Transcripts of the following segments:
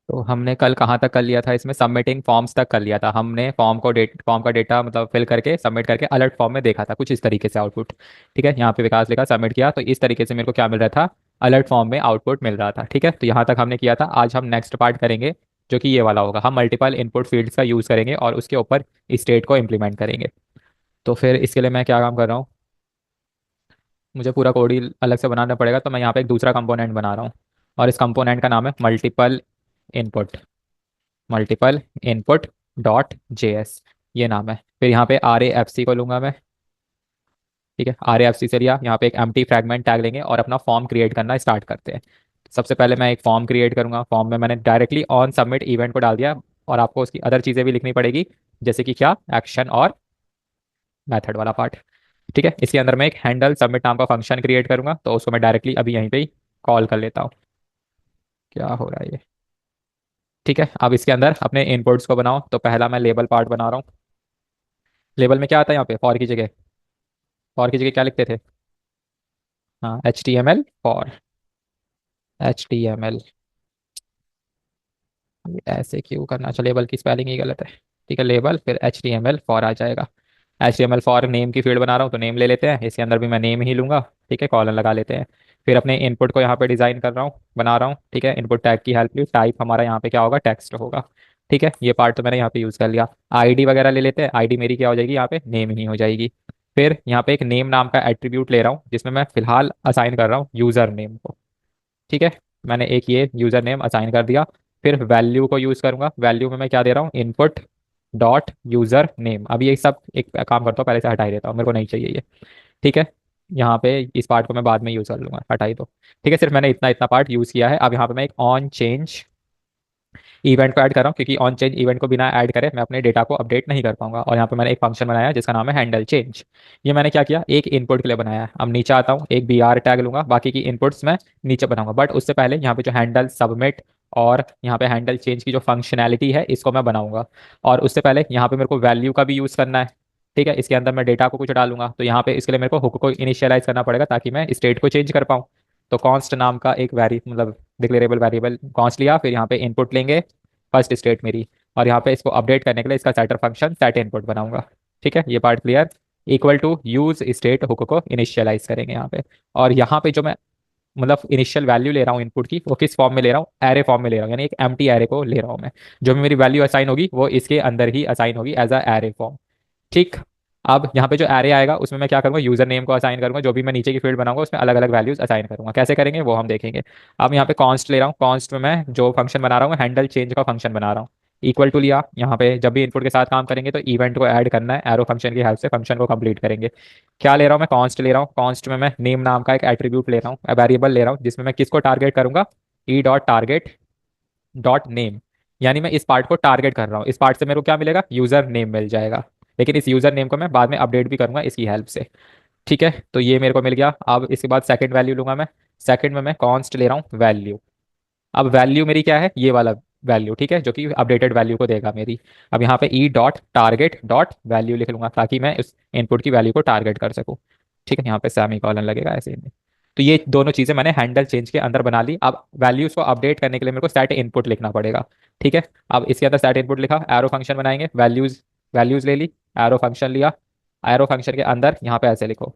तो हमने कल कहाँ तक कर लिया था, इसमें सबमिटिंग फॉर्म्स तक कर लिया था हमने। फॉर्म का डेटा मतलब फिल करके सबमिट करके अलर्ट फॉर्म में देखा था कुछ इस तरीके से आउटपुट। ठीक है, यहाँ पे विकास लिखा सबमिट किया तो इस तरीके से मेरे को क्या मिल रहा था, अलर्ट फॉर्म में आउटपुट मिल रहा था। ठीक है, तो यहाँ तक हमने किया था। आज हम नेक्स्ट पार्ट करेंगे जो कि ये वाला होगा। हम मल्टीपल इनपुट फील्ड्स का यूज़ करेंगे और उसके ऊपर स्टेट को इम्प्लीमेंट करेंगे। तो फिर इसके लिए मैं क्या काम कर रहा हूँ, मुझे पूरा कोड ही अलग से बनाना पड़ेगा। तो मैं यहाँ पे एक दूसरा कंपोनेंट बना रहा हूँ और इस कंपोनेंट का नाम है input multiple input dot JS, ये नाम है। फिर यहाँ पे आर ए एफ सी को लूंगा मैं। ठीक है, आर ए एफ सी से लिया, यहाँ पे एक एम्प्टी फ्रैगमेंट टैग लेंगे और अपना फॉर्म क्रिएट करना स्टार्ट करते हैं। सबसे पहले मैं एक फॉर्म क्रिएट करूंगा। फॉर्म में मैंने डायरेक्टली ऑन सबमिट इवेंट को डाल दिया और आपको उसकी अदर चीज़ें भी लिखनी पड़ेगी, जैसे कि क्या, एक्शन और मेथड वाला पार्ट। ठीक है, इसके अंदर मैं एक हैंडल सबमिट नाम का फंक्शन क्रिएट करूंगा, तो उसको मैं डायरेक्टली अभी यहीं पे ही कॉल कर लेता हूँ। क्या हो रहा है ये। ठीक है, अब इसके अंदर अपने इनपुट्स को बनाओ। तो पहला मैं लेबल पार्ट बना रहा हूँ। लेबल में क्या आता है, यहाँ पे फॉर की जगह, फॉर की जगह क्या लिखते थे, हाँ H T M L for, H T M L. ऐसे क्यों करना, अच्छा लेबल की स्पेलिंग ही गलत है। ठीक है, लेबल फिर H T M L for आ जाएगा। H T M L for name की फील्ड बना रहा हूँ तो नेम ले लेते हैं, इसके अंदर भी मैं नेम ही लूंगा। ठीक है, कॉलन लगा लेते हैं। फिर अपने इनपुट को यहाँ पे डिजाइन कर रहा हूँ, बना रहा हूँ। ठीक है, इनपुट टैग की हेल्प ली, टाइप हमारा यहाँ पे क्या होगा, टेक्स्ट होगा। ठीक है, ये पार्ट तो मैंने यहाँ पे यूज़ कर लिया। आईडी वगैरह ले लेते हैं, आईडी मेरी क्या हो जाएगी, यहाँ पे नेम ही हो जाएगी। फिर यहाँ पे एक नेम नाम का एट्रीब्यूट ले रहा हूँ जिसमें मैं फिलहाल असाइन कर रहा हूँ यूजर नेम को। ठीक है, मैंने एक ये यूजर नेम असाइन कर दिया। फिर वैल्यू को यूज करूंगा, वैल्यू में मैं क्या दे रहा हूँ, इनपुट डॉट यूजर नेम। अब ये सब एक काम करता हूँ, पहले से हटा ही देता हूँ, मेरे को नहीं चाहिए ये। ठीक है, यहाँ पे इस पार्ट को मैं बाद में यूज कर लूंगा, हटाई दो। ठीक है, सिर्फ मैंने इतना इतना पार्ट यूज किया है। अब यहाँ पे मैं एक ऑन चेंज इवेंट को ऐड कर रहा हूँ, क्योंकि ऑन चेंज इवेंट को बिना ऐड करे मैं अपने डेटा को अपडेट नहीं कर पाऊंगा। और यहाँ पे मैंने एक फंक्शन बनाया जिसका नाम है हैंडल चेंज। ये मैंने क्या किया, एक इनपुट के लिए बनाया है। अब नीचे आता हूँ, एक बी आर टैग लूंगा, बाकी की इनपुट्स मैं नीचे बनाऊंगा। बट उससे पहले यहाँ पे जो हैंडल सबमिट और यहाँ पे हैंडल चेंज की जो फंक्शनैलिटी है इसको मैं बनाऊंगा। और उससे पहले यहाँ पे मेरे को वैल्यू का भी यूज़ करना है। ठीक है, इसके अंदर मैं डेटा को कुछ डालूंगा, तो यहाँ पे इसके लिए मेरे को हुक को इनिशियलाइज करना पड़ेगा ताकि मैं स्टेट को चेंज कर पाऊँ। तो कॉन्स्ट नाम का एक वेरी मतलब डिक्लेरेबल वेरिएबल कॉन्स्ट लिया, फिर यहाँ पे इनपुट लेंगे फर्स्ट स्टेट मेरी, और यहाँ पे इसको अपडेट करने के लिए इसका सेटर फंक्शन सेट इनपुट बनाऊंगा। ठीक है, ये part clear. Equal to use state hook को इनिशियलाइज करेंगे यहाँ पे। और यहाँ पे जो मैं मतलब इनिशियल वैल्यू ले रहा हूँ इनपुट की, वो किस फॉर्म में ले रहा हूँ, एरे फॉर्म में ले रहा हूँ, यानी एक एम्प्टी एरे को ले रहा हूँ मैं। जो भी मेरी वैल्यू असाइन होगी वो इसके अंदर ही असाइन होगी एज अ एरे फॉर्म। ठीक, अब यहाँ पे जो एरे आएगा उसमें मैं क्या करूँगा, यूजर नेम को असाइन करूंगा, जो भी मैं नीचे की फील्ड बनाऊंगा उसमें अलग अलग वैल्यूज असाइन करूंगा। कैसे करेंगे वो हम देखेंगे। अब यहाँ पे कॉन्स्ट ले रहा हूँ, कॉन्स्ट में मैं जो फंक्शन बना रहा हूँ हैंडल चेंज का फंक्शन बना रहा हूँ। इक्वल टू लिया, यहाँ पे जब भी इनपुट के साथ काम करेंगे तो इवेंट को ऐड करना है, एरो फंक्शन की हेल्प से फंक्शन को कंप्लीट करेंगे। क्या ले रहा हूँ मैं, कॉन्स्ट ले रहा हूँ। कॉन्स्ट में मैं नेम नाम का एक एट्रीब्यूट ले रहा हूँ, वेरिएबल ले रहा हूँ, जिसमें मैं किसको टारगेट करूंगा, E dot target dot name. यानी मैं इस पार्ट को टारगेट कर रहा हूँ, इस पार्ट से मेरे को क्या मिलेगा, यूजर नेम मिल जाएगा। लेकिन इस यूजर नेम को मैं बाद में अपडेट भी करूंगा इसकी हेल्प से। ठीक है, तो ये मेरे को मिल गया। अब इसके बाद सेकंड वैल्यू लूंगा मैं। सेकंड में मैं कॉन्स्ट ले रहा हूँ वैल्यू। अब वैल्यू मेरी क्या है, ये वाला वैल्यू। ठीक है, जो कि अपडेटेड वैल्यू को देगा मेरी। अब यहाँ पे E dot target dot value लिख लूंगा ताकि मैं इस इनपुट की वैल्यू को टारगेट कर सकूँ। ठीक है, यहाँ पे सेमी कॉलन लगेगा ऐसे ही। तो ये दोनों चीजें मैंने हैंडल चेंज के अंदर बना ली। अब वैल्यूज को अपडेट करने के लिए मेरे को सेट इनपुट लिखना पड़ेगा। ठीक है, अब इसके अंदर सेट इनपुट लिखा, एरो फंक्शन बनाएंगे, वैल्यूज वैल्यूज ले ली, एरो फंक्शन लिया। एरो फंक्शन के अंदर यहाँ पे ऐसे लिखो,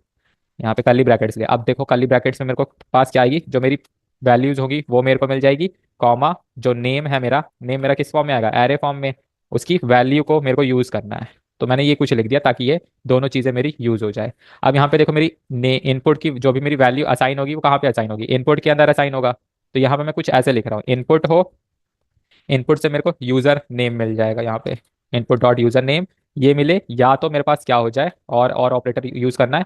यहाँ पे कर्ली ब्रैकेट्स ले। अब देखो कर्ली ब्रैकेट्स में मेरे को पास क्या आएगी, जो मेरी वैल्यूज होगी वो मेरे को मिल जाएगी, कॉमा जो नेम है मेरा, नेम मेरा किस फॉर्म में आएगा, एरे फॉर्म में। उसकी वैल्यू को मेरे को यूज करना है। तो मैंने ये कुछ लिख दिया ताकि ये दोनों चीजें मेरी यूज हो जाए। अब यहाँ पे देखो मेरी इनपुट की जो भी मेरी वैल्यू असाइन होगी वो कहाँ पे असाइन होगी, इनपुट के अंदर असाइन होगा। तो यहाँ पे मैं कुछ ऐसे लिख रहा हूँ, इनपुट हो, इनपुट से मेरे को यूजर नेम मिल जाएगा यहाँ पे, इनपुट डॉट यूजर नेम। ये मिले या तो मेरे पास क्या हो जाए, और ऑपरेटर यूज करना है,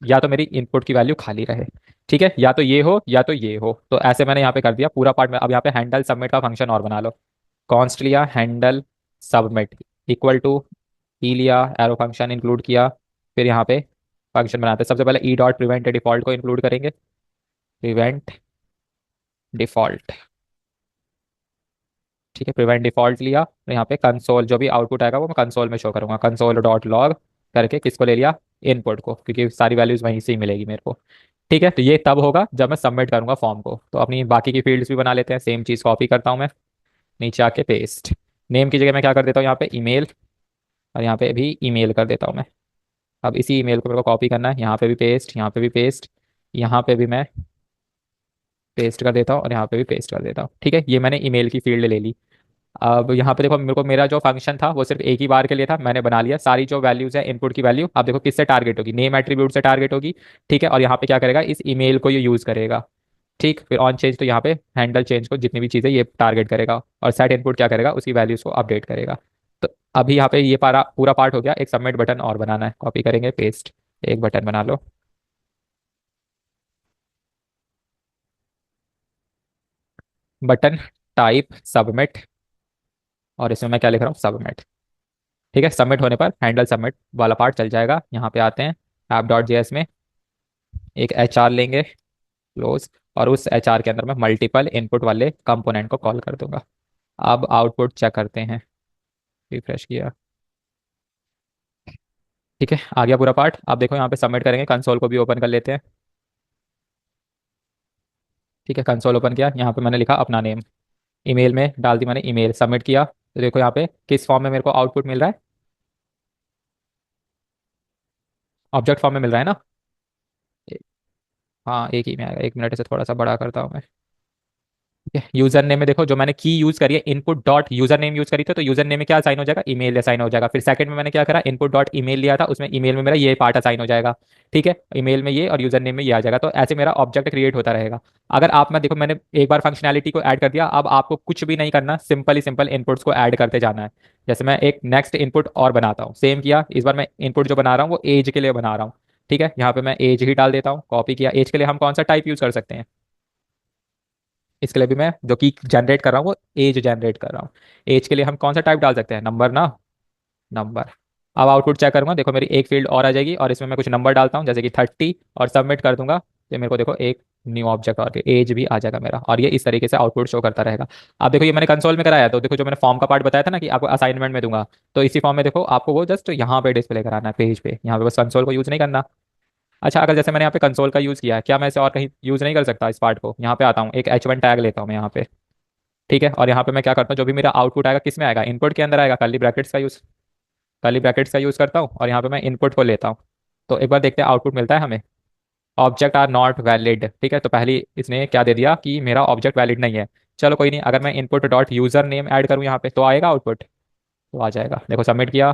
या तो मेरी इनपुट की वैल्यू खाली रहे। ठीक है, या तो ये हो या तो ये हो। तो ऐसे मैंने यहाँ पे कर दिया पूरा पार्ट में। अब यहाँ पे हैंडल सबमिट का फंक्शन और बना लो। कॉन्स्ट लिया, हैंडल सबमिट इक्वल टू ई लिया, एरो फंक्शन इंक्लूड किया। फिर यहाँ पे फंक्शन बनाते हैं। सबसे पहले ई डॉट प्रिवेंट डिफॉल्ट को इंक्लूड करेंगे, प्रिवेंट डिफॉल्ट। ठीक है, प्रिवेंट डिफॉल्ट लिया, तो यहाँ पे कंसोल जो भी आउटपुट आएगा वो मैं कंसोल में शो करूंगा। कंसोल डॉट लॉग करके किसको ले लिया, इनपुट को, क्योंकि सारी वैल्यूज वहीं से ही मिलेगी मेरे को। ठीक है, तो ये तब होगा जब मैं सबमिट करूंगा फॉर्म को। तो अपनी बाकी की फील्ड्स भी बना लेते हैं, सेम चीज़ कॉपी करता हूँ मैं। नीचे आके पेस्ट। नेम की जगह मैं क्या कर देता हूँ यहाँ पे ईमेल, और यहाँ पे भी ईमेल कर देता हूँ मैं। अब इसी ईमेल को मेरे को कॉपी करना है, यहाँ पे भी पेस्ट, यहाँ पे भी पेस्ट, यहाँ पे भी मैं पेस्ट कर देता हूँ और यहाँ पे भी पेस्ट कर देता हूँ। ठीक है, ये मैंने ईमेल की फील्ड ले ली। अब यहाँ पे देखो मेरे को मेरा जो फंक्शन था वो सिर्फ एक ही बार के लिए था, मैंने बना लिया। सारी जो वैल्यूज है इनपुट की वैल्यू, अब देखो किससे टारगेट होगी, नेम एट्रीब्यूट से टारगेट होगी। ठीक है, और यहाँ पे क्या करेगा, इस ईमेल को ये यूज करेगा। ठीक, फिर ऑन चेंज तो यहाँ पे हैंडल चेंज को जितनी भी चीज़ें ये टारगेट करेगा, और सेट इनपुट क्या करेगा, उसकी वैल्यूज को अपडेट करेगा। तो अभी यहाँ पे ये पारा पूरा पार्ट हो गया। एक सबमिट बटन और बनाना है, कॉपी करेंगे पेस्ट, एक बटन बना लो। बटन टाइप सबमिट, और इसमें मैं क्या लिख रहा हूँ, सबमिट। ठीक है, सबमिट होने पर हैंडल सबमिट वाला पार्ट चल जाएगा। यहाँ पे आते हैं ऐप डॉट जेएस में, एक एच आर लेंगे, क्लोज, और उस एच आर के अंदर मैं मल्टीपल इनपुट वाले कंपोनेंट को कॉल कर दूंगा। अब आउटपुट चेक करते हैं, रिफ्रेश किया। ठीक है, आ गया पूरा पार्ट। अब देखो यहाँ पे सबमिट करेंगे, कंसोल को भी ओपन कर लेते हैं। ठीक है, कंसोल ओपन किया, यहाँ पे मैंने लिखा अपना नेम, ईमेल में डाल दी मैंने, ईमेल सबमिट किया। तो देखो यहाँ पे किस फॉर्म में मेरे को आउटपुट मिल रहा है, ऑब्जेक्ट फॉर्म में मिल रहा है ना। हाँ, एक ही में आएगा, एक मिनट से थोड़ा सा बड़ा करता हूँ मैं। ठीक है, यूजर नेम में देखो जो मैंने की यूज करी है, input dot user name use करी थी, तो यूजर नेम में क्या असाइन हो जाएगा, ईमेल असाइन हो जाएगा। फिर सेकंड में मैंने क्या करा, इनपुट डॉट ईमेल लिया था, उसमें ईमेल में मेरा ये पार्ट असाइन हो जाएगा। ठीक है, ईमेल में ये और यूजर नेम में ये आ जाएगा, तो ऐसे मेरा ऑब्जेक्ट क्रिएट होता रहेगा। अगर आप, मैं देखो मैंने एक बार फंक्शनैलिटी को ऐड कर दिया, अब आपको कुछ भी नहीं करना, सिंपल ही सिंपल इनपुट्स को ऐड करते जाना है। जैसे मैं एक नेक्स्ट इनपुट और बनाता हूँ, सेम किया, इस बार मैं इनपुट जो बना रहा हूँ वो एज के लिए बना रहा हूँ। ठीक है, यहाँ पे मैं एज ही डाल देता हूँ, कॉपी किया। एज के लिए हम कौन सा टाइप यूज कर सकते हैं, इसके लिए भी मैं जो की जनरेट कर रहा हूँ वो एज जनरेट कर रहा हूँ। एज के लिए हम कौन सा टाइप डाल सकते हैं, नंबर ना, नंबर। अब आउटपुट चेक करूंगा, देखो मेरी एक फील्ड और आ जाएगी, और इसमें मैं कुछ नंबर डालता हूँ जैसे कि 30, और सबमिट कर दूंगा। तो मेरे को देखो एक न्यू ऑब्जेक्ट और एज भी आ जाएगा मेरा, और ये इस तरीके से आउटपुट शो करता रहेगा। अब देखो ये मैंने कंसोल में कराया, तो देखो जो मैंने फॉर्म का पार्ट बताया था ना कि आपको असाइनमेंट में दूंगा, तो इसी फॉर्म में देखो आपको वो जस्ट यहाँ पे डिस्प्ले कराना है पेज पे, यहाँ पे बस कंसोल को यूज नहीं करना। अच्छा, अगर जैसे मैंने यहाँ पे कंसोल का यूज किया है, क्या मैं इसे और कहीं यूज नहीं कर सकता इस पार्ट को, यहाँ पे आता हूँ, एक H1 टैग लेता हूँ मैं यहाँ पे। ठीक है, और यहाँ पे मैं क्या करता हूँ, जो भी मेरा आउटपुट आएगा किस में आएगा, इनपुट के अंदर आएगा, कर्ली ब्रैकेट्स का यूज करता हूँ, और यहाँ पे मैं इनपुट को लेता हूँ। तो एक बार देखते हैं आउटपुट मिलता है हमें, ऑब्जेक्ट आर नॉट वैलिड। ठीक है, तो पहली इसने क्या दे दिया कि मेरा ऑब्जेक्ट वैलिड नहीं है। चलो कोई नहीं, अगर मैं input dot user name add करूँ यहाँ पे तो आएगा आउटपुट, तो आ जाएगा। देखो सबमिट किया,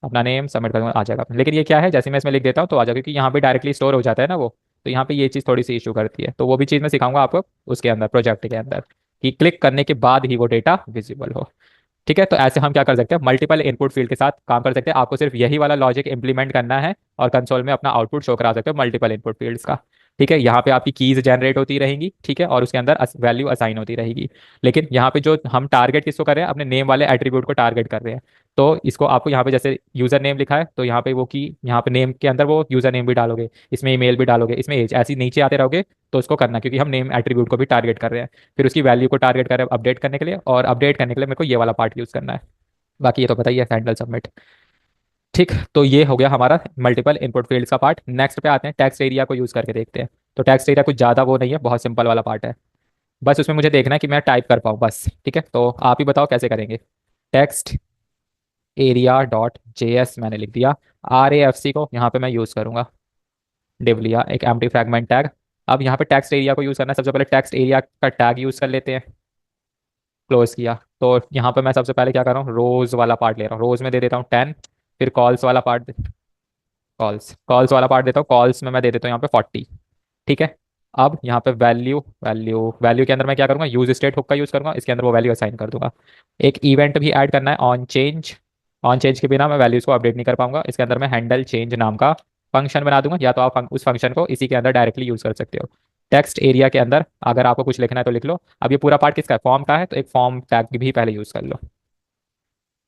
अपना नेम सबमिट करूँगा, आ जाएगा। लेकिन ये क्या है, जैसे मैं इसमें लिख देता हूँ तो आ जाएगा, क्योंकि यहाँ पे डायरेक्टली स्टोर हो जाता है ना वो। तो यहाँ पे ये चीज़ थोड़ी सी इशू करती है, तो वो भी चीज़ मैं सिखाऊंगा आपको उसके अंदर, प्रोजेक्ट के अंदर, कि क्लिक करने के बाद ही वो डेटा विजिबल हो। ठीक है, तो ऐसे हम क्या कर सकते हैं, मल्टीपल इनपुट फील्ड के साथ काम कर सकते हैं। आपको सिर्फ यही वाला लॉजिक इंप्लीमेंट करना है, और कंसोल में अपना आउटपुट शो करा सकते हो मल्टीपल इनपुट फील्ड्स का। ठीक है, यहाँ पे आपकी कीज जनरेट होती रहेंगी, ठीक है, और उसके अंदर वैल्यू असाइन होती रहेगी। लेकिन यहाँ पे जो हम टारगेट किसको कर रहे हैं, अपने नेम वाले एट्रीब्यूट को टारगेट कर रहे हैं। तो इसको आपको यहाँ पे जैसे यूजर नेम लिखा है, तो यहाँ पे वो की, यहाँ पे नेम के अंदर वो यूजर नेम भी डालोगे, इसमें ईमेल भी डालोगे, इसमें एज, ऐसे ही नीचे आते रहोगे। तो उसको करना, क्योंकि हम नेम एट्रीब्यूट को भी टारगेट कर रहे हैं। फिर उसकी वैल्यू को टारगेट कर रहे हैं अपडेट करने के लिए, और अपडेट करने के लिए मेरे को ये वाला पार्ट यूज करना है। बाकी ये तो पता ही है, हैंडल सबमिट। ठीक, तो ये हो गया हमारा मल्टीपल इनपुट फील्ड्स का पार्ट। नेक्स्ट पे आते हैं, टेक्स्ट एरिया को यूज करके देखते हैं। तो टेक्स्ट एरिया कुछ ज़्यादा वो नहीं है, बहुत सिंपल वाला पार्ट है। बस उसमें मुझे देखना है कि मैं टाइप कर पाऊँ बस। ठीक है, तो आप ही बताओ कैसे करेंगे। Text area dot J S मैंने लिख दिया, आर ए एफ सी को यहाँ पे मैं यूज़ करूँगा, डिव लिया, एक एम्प्टी फ्रैगमेंट टैग। अब यहाँ पे टेक्स्ट एरिया को यूज़ करना है, सबसे पहले टेक्स्ट एरिया का टैग यूज़ कर लेते हैं, क्लोज किया। तो यहाँ पे मैं सबसे पहले क्या कर रहा हूँ, रोज वाला पार्ट ले रहा हूँ, रोज में दे देता हूँ 10। फिर कॉल्स वाला पार्ट, कॉल्स कॉल्स वाला पार्ट देता हूँ, कॉल्स में मैं दे देता हूँ यहाँ पे 40। ठीक है, अब यहाँ पे वैल्यू वैल्यू वैल्यू के अंदर मैं क्या करूँगा, यूज स्टेट हुक का यूज करूँगा, इसके अंदर वो वैल्यू असाइन कर दूंगा। एक इवेंट भी ऐड करना है, ऑन चेंज। ऑन चेंज के बिना मैं वैल्यूज को अपडेट नहीं कर पाऊंगा, इसके अंदर मैं हैंडल चेंज नाम का फंक्शन बना दूंगा, या तो आप उस फंक्शन को इसी के अंदर डायरेक्टली यूज कर सकते हो। टेक्स्ट एरिया के अंदर अगर आपको कुछ लिखना है तो लिख लो। अब ये पूरा पार्ट किसका है, फॉर्म का है, तो एक फॉर्म टैग भी पहले यूज कर लो,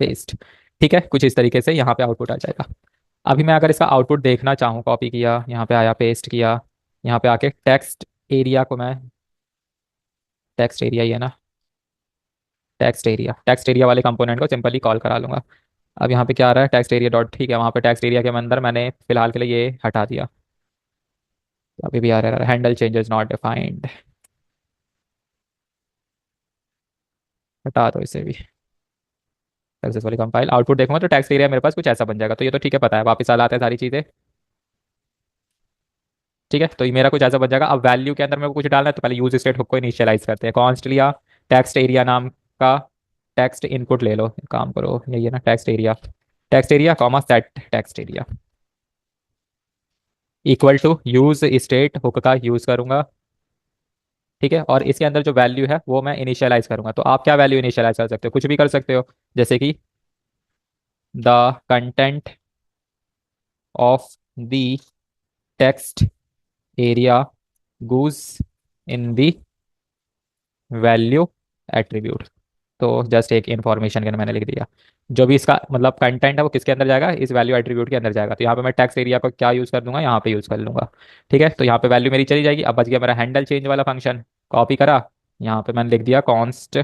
पेस्ट। ठीक है, कुछ इस तरीके से यहाँ पे आउटपुट आ जाएगा। अभी मैं अगर इसका आउटपुट देखना चाहूँ, कॉपी किया, यहाँ पे आया, पेस्ट किया, यहाँ पे आके टेक्स्ट एरिया को मैं, टेक्स्ट एरिया ही है ना, टेक्स्ट एरिया वाले कंपोनेंट को सिंपली कॉल करा लूंगा। अब यहाँ पे क्या आ रहा है, टेक्स्ट एरिया डॉट, ठीक है, वहाँ पे टेक्स्ट एरिया के अंदर मैंने फिलहाल के लिए ये हटा दिया। अभी भी आ रहा है, हैंडल चेंजेस नॉट डिफाइंड। हटा दो इसे भी। सक्सेसफुली कंपाइल, आउटपुट देखूंगा तो टेक्स्ट एरिया मेरे पास कुछ ऐसा बन जाएगा। तो ये तो ठीक है, पता है, वापस आ आते हैं सारी चीज़ें। ठीक है, तो ये मेरा कुछ ऐसा बन जाएगा। अब वैल्यू के अंदर मेरे को कुछ डालना है, तो पहले यूज स्टेट हुक को इनिशियलाइज करते हैं। कॉन्स्ट लिया, टेक्स्ट एरिया नाम का टेक्स्ट इनपुट ले लो, एक काम करो, यही है ना text area. Text area comma set text area equal to use state hook का यूज करूंगा। ठीक है, और इसके अंदर जो वैल्यू है वो मैं इनिशियलाइज करूंगा। तो आप क्या वैल्यू इनिशियलाइज कर सकते हो, कुछ भी कर सकते हो। जैसे कि the content of the text area goes in the value attribute. तो जस्ट एक इन्फॉर्मेशन के लिए मैंने लिख दिया, जो भी इसका मतलब कंटेंट है वो किसके अंदर जाएगा, इस वैल्यू एट्रीब्यूट के अंदर जाएगा। तो यहाँ पे मैं टेक्स्ट एरिया को क्या यूज़ कर दूंगा, यहाँ पे यूज़ कर लूंगा। ठीक है, तो यहाँ पे वैल्यू मेरी चली जाएगी। अब बच गया मेरा हैंडल चेंज वाला फंक्शन। कॉपी करा, यहाँ पे मैंने लिख दिया const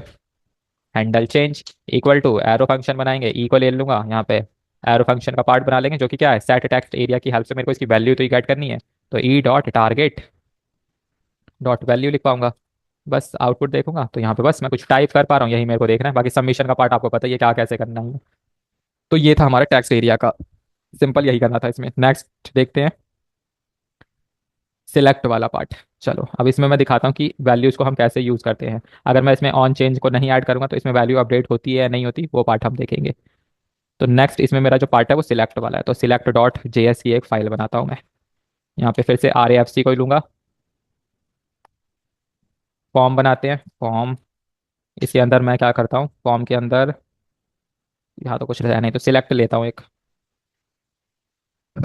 handle change equal to arrow function बनाएंगे, ई को ले लूंगा यहाँ पे, एरो फंक्शन का पार्ट बना लेंगे जो कि क्या है, सेट टेक्स्ट एरिया की हेल्प से मेरे को इसकी वैल्यू तो ही गेट करनी है। तो E dot target dot value लिख पाऊंगा। बस आउटपुट देखूंगा तो यहाँ पे बस मैं कुछ टाइप कर पा रहा हूँ, यही मेरे को देखना है। बाकी सबमिशन का पार्ट आपको पता ही है क्या कैसे करना है। तो ये था हमारा टैक्स एरिया का, सिंपल यही करना था इसमें। नेक्स्ट देखते हैं सिलेक्ट वाला पार्ट। चलो अब इसमें मैं दिखाता हूँ कि वैल्यूज़ को हम कैसे यूज़ करते हैं। अगर मैं इसमें ऑन चेंज को नहीं ऐड करूँगा तो इसमें वैल्यू अपडेट होती है या नहीं होती, वो पार्ट हम देखेंगे। तो नेक्स्ट इसमें मेरा जो पार्ट है वो सिलेक्ट वाला है। तो सिलेक्ट डॉट जेएस की एक फाइल बनाता हूँ मैं। यहाँ पे फिर से आर ए एफ सी को ही लूंगा। फॉर्म बनाते हैं, फॉर्म। इसके अंदर मैं क्या करता हूँ, फॉर्म के अंदर यहाँ तो कुछ रहा नहीं, तो सिलेक्ट लेता हूँ एक।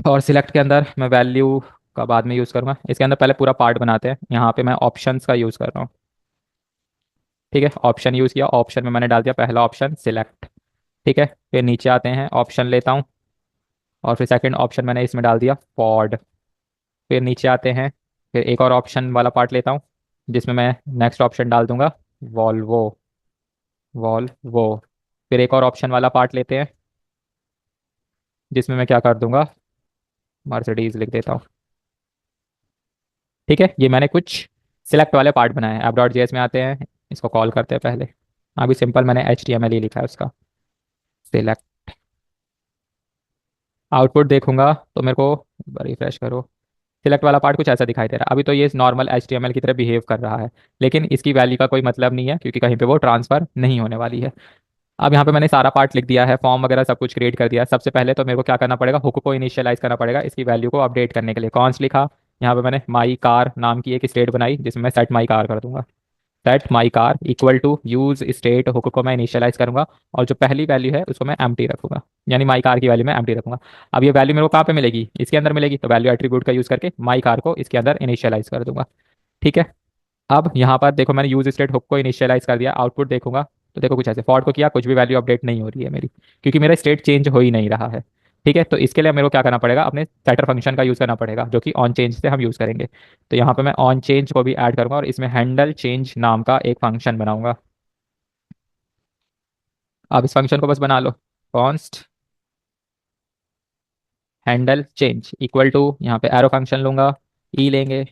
और सिलेक्ट के अंदर मैं वैल्यू का बाद में यूज़ करूँगा। इसके अंदर पहले पूरा पार्ट बनाते हैं। यहाँ पे मैं ऑप्शंस का यूज़ कर रहा हूँ। ठीक है, ऑप्शन यूज़ किया, ऑप्शन में मैंने डाल दिया पहला ऑप्शन सिलेक्ट। ठीक है, फिर नीचे आते हैं, ऑप्शन लेता हूँ, और फिर सेकंड ऑप्शन मैंने इसमें डाल दिया फॉर्ड। फिर नीचे आते हैं, फिर एक और ऑप्शन वाला पार्ट लेता हूँ जिसमें मैं नेक्स्ट ऑप्शन डाल दूंगा वॉल्वो। वॉल्वो। फिर एक और ऑप्शन वाला पार्ट लेते हैं जिसमें मैं क्या कर दूंगा, मर्सिडीज लिख देता हूँ। ठीक है, ये मैंने कुछ सिलेक्ट वाले पार्ट बनाए हैं। ऐप डॉट जेएस में आते हैं, इसको कॉल करते हैं पहले। अभी सिंपल मैंने एच टी एम एल ही लिखा है उसका। सिलेक्ट, आउटपुट देखूंगा तो मेरे को, रिफ्रेश करो, सिलेक्ट वाला पार्ट कुछ ऐसा दिखाई दे रहा है। अभी तो ये normal H T M L की तरह बिहेव कर रहा है, लेकिन इसकी वैल्यू का कोई मतलब नहीं है क्योंकि कहीं पे वो ट्रांसफर नहीं होने वाली है। अब यहाँ पे मैंने सारा पार्ट लिख दिया है, फॉर्म वगैरह सब कुछ क्रिएट कर दिया है। सबसे पहले तो मेरे को क्या करना पड़ेगा, हुक को इनिशियलाइज करना पड़ेगा इसकी वैल्यू को अपडेट करने के लिए। कॉन्स लिखा, यहाँ पे मैंने माई कार नाम की एक स्टेट बनाई जिसमें मैं सेट माई कार कर दूंगा। Set my car equal to use state hook को मैं इनिशियलाइज करूंगा, और जो पहली वैल्यू है उसको मैं एम्प्टी रखूंगा, यानी माई कार की वैल्यू मैं एम्प्टी रखूंगा। अब ये वैल्यू मेरे को कहाँ पे मिलेगी, इसके अंदर मिलेगी। तो वैल्यू एट्रीब्यूट का यूज करके माई कार को इसके अंदर इनिशियलाइज कर दूंगा। ठीक है, अब यहाँ पर देखो मैंने यूज स्टेट हुक को इनिशियलाइज कर दिया। आउटपुट देखूंगा तो देखो कुछ ऐसे, फॉर को किया, कुछ भी वैल्यू अपडेट नहीं हो रही है मेरी, क्योंकि मेरा स्टेट चेंज हो ही नहीं रहा है। ठीक है, तो इसके लिए मेरे को क्या करना पड़ेगा, अपने सेटर फंक्शन का यूज़ करना पड़ेगा जो कि ऑन चेंज से हम यूज़ करेंगे। तो यहाँ पे मैं ऑन चेंज को भी ऐड करूंगा और इसमें हैंडल चेंज नाम का एक फंक्शन बनाऊंगा। अब इस फंक्शन को बस बना लो, const handle change equal to, यहाँ पे एरो फंक्शन लूंगा, ई लेंगे।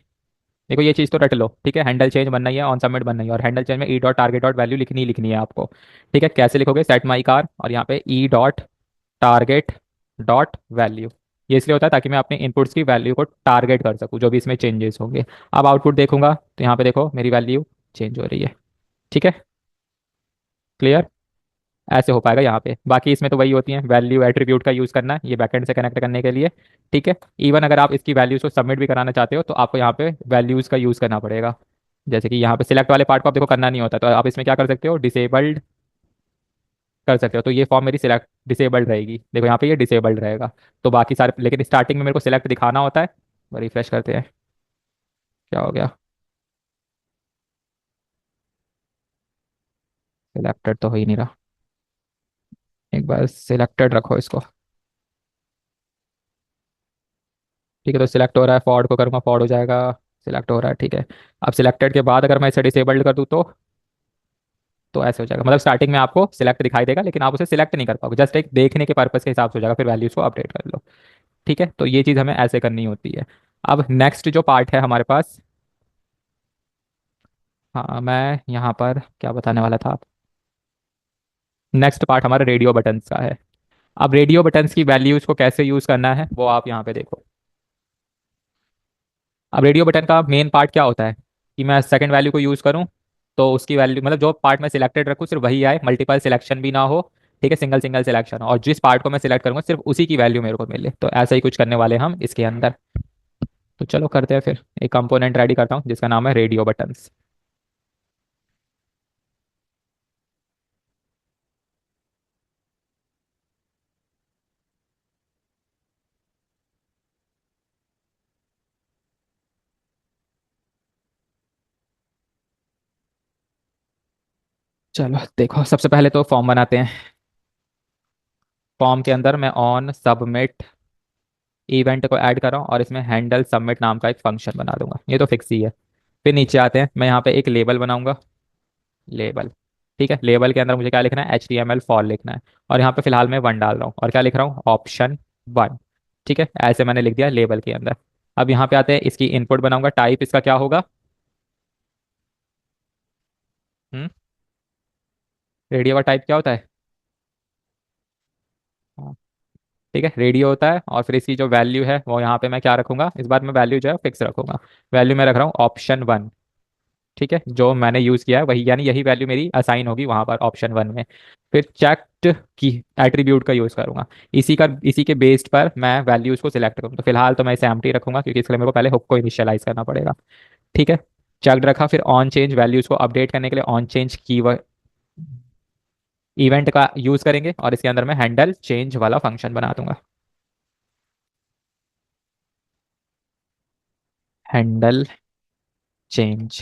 देखो ये चीज़ तो रट लो, ठीक है, हैंडल चेंज बनना ही है, ऑन सबमिट बनना ही है, और हैंडल चेंज में E dot target dot value लिखनी ही लिखनी है आपको। ठीक है, कैसे लिखोगे, सेट माई कार और यहाँ पे E dot target dot value. ये इसलिए होता है ताकि मैं अपने इनपुट्स की वैल्यू को टारगेट कर सकूँ जो भी इसमें चेंजेस होंगे। अब आउटपुट देखूंगा तो यहाँ पे देखो मेरी वैल्यू चेंज हो रही है। ठीक है, क्लियर, ऐसे हो पाएगा यहाँ पे। बाकी इसमें तो वही होती है, वैल्यू एट्रीब्यूट का यूज़ करना है ये बैकएंड से कनेक्ट करने के लिए। ठीक है, इवन अगर आप इसकी वैल्यूज़ को सबमिट भी कराना चाहते हो तो आपको यहाँ पे वैल्यूज़ का यूज़ करना पड़ेगा। जैसे कि यहाँ पे सिलेक्ट वाले पार्ट को आप देखो करना नहीं होता, तो आप इसमें क्या कर सकते हो, डिसेबल्ड कर सकते हो। तो ये फॉर्म मेरी सिलेक्ट डिसेबल्ड रहेगी, देखो यहाँ पे ये डिसेबल्ड रहेगा। तो बाकी सारे, लेकिन स्टार्टिंग में मेरे को सिलेक्ट दिखाना होता है। रिफ्रेश करते हैं, क्या हो गया, सिलेक्टेड तो हो ही नहीं रहा। एक बार सिलेक्टेड रखो इसको। ठीक है, तो सिलेक्ट हो रहा है, फॉर्ड को करूँगा फॉर्ड हो जाएगा। सिलेक्ट हो रहा है, ठीक है। अब सिलेक्टेड के बाद अगर मैं इसे डिसेबल्ड कर दूँ तो ऐसे हो जाएगा, मतलब स्टार्टिंग में आपको सिलेक्ट दिखाई देगा लेकिन आप उसे सिलेक्ट नहीं कर पाओगे, जस्ट एक देखने के पर्पज के हिसाब से हो जाएगा, फिर वैल्यूज को अपडेट कर लो। ठीक है, तो ये चीज़ हमें ऐसे करनी होती है। अब नेक्स्ट जो पार्ट है हमारे पास, हाँ मैं यहाँ पर क्या बताने वाला था, नेक्स्ट पार्ट हमारा रेडियो बटन्स का है। अब रेडियो बटन्स की वैल्यूज को कैसे यूज करना है वो आप यहाँ पे देखो। अब रेडियो बटन का मेन पार्ट क्या होता है कि मैं सेकंड वैल्यू को यूज करूँ तो उसकी वैल्यू मतलब जो पार्ट मैं सिलेक्टेड रखूँ सिर्फ वही आए, मल्टीपल सिलेक्शन भी ना हो। ठीक है, सिंगल सिंगल सिलेक्शन, और जिस पार्ट को मैं सिलेक्ट करूंगा सिर्फ उसी की वैल्यू मेरे को मिले। तो ऐसा ही कुछ करने वाले हैं हम इसके अंदर। तो चलो करते हैं फिर। एक कंपोनेंट रेडी करता हूँ जिसका नाम है रेडियो बटन्स। चलो देखो, सबसे पहले तो फॉर्म बनाते हैं। फॉर्म के अंदर मैं ऑन सबमिट इवेंट को ऐड कर रहा हूँ और इसमें हैंडल सबमिट नाम का एक फंक्शन बना दूंगा, ये तो फिक्स ही है। फिर नीचे आते हैं, मैं यहाँ पे एक लेबल बनाऊंगा। लेबल, ठीक है। लेबल के अंदर मुझे क्या लिखना है, HTML फॉर लिखना है। और यहाँ पे फिलहाल मैं वन डाल रहा हूँ और क्या लिख रहा हूँ, ऑप्शन वन। ठीक है, ऐसे मैंने लिख दिया लेबल के अंदर। अब यहाँ पे आते हैं, इसकी इनपुट बनाऊंगा। टाइप इसका क्या होगा, हम्म, रेडियो का टाइप क्या होता है। हाँ, ठीक है, रेडियो होता है। और फिर इसकी जो वैल्यू है वो यहाँ पे मैं क्या रखूंगा, इस बार मैं वैल्यू जो है फिक्स रखूंगा। वैल्यू मैं रख रहा हूँ ऑप्शन वन। ठीक है, जो मैंने यूज किया है वही, यानी यही वैल्यू मेरी असाइन होगी वहां पर ऑप्शन वन में। फिर चेक्ड की एट्रीब्यूट का यूज करूंगा। इसी के बेस्ड पर मैं वैल्यूज को सिलेक्ट करूंगा। तो फिलहाल तो मैं इसे एम्प्टी रखूंगा क्योंकि इसके लिए मेरे को पहले हुक को इनिशियलाइज करना पड़ेगा। ठीक है, चेक्ड रखा। फिर ऑन चेंज, वैल्यूज को अपडेट करने के लिए ऑन चेंज की इवेंट का यूज करेंगे और इसके अंदर मैं हैंडल चेंज वाला फंक्शन बना दूंगा। हैंडल चेंज,